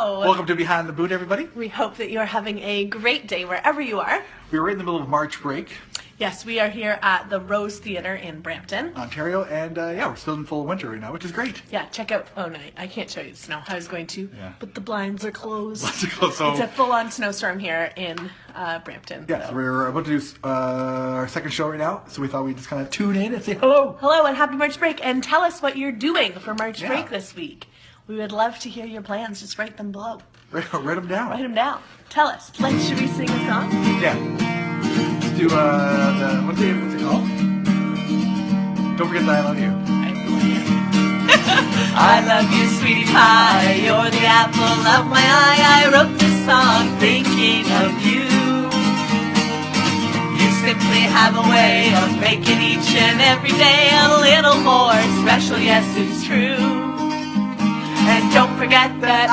Hello! Welcome to Behind the Boot, everybody. We hope that you're having a great day wherever you are. We're right in the middle of March break, Yes, we are here at the Rose Theatre in Brampton. Ontario, and we're still in full winter right now, which is great. Yeah, check out. Oh no, I can't show you the snow. I was going to, Yeah. but the blinds are closed. So, It's a full-on snowstorm here in Brampton. yeah, so. so we're about to do our second show right now, so we thought we'd just kind of tune in and say hello. Hello and happy March break, and tell us what you're doing for March Yeah. break this week. We would love to hear your plans. Just write them below. Write them down. Write them down. Tell us. Should we sing a song? Yeah. Let's do what's it called? Don't forget that I love you. I love you, sweetie pie. You're the apple of my eye. I wrote this song thinking of you. You simply have a way of making each and every day a little more special. Yes, it's true. And don't forget that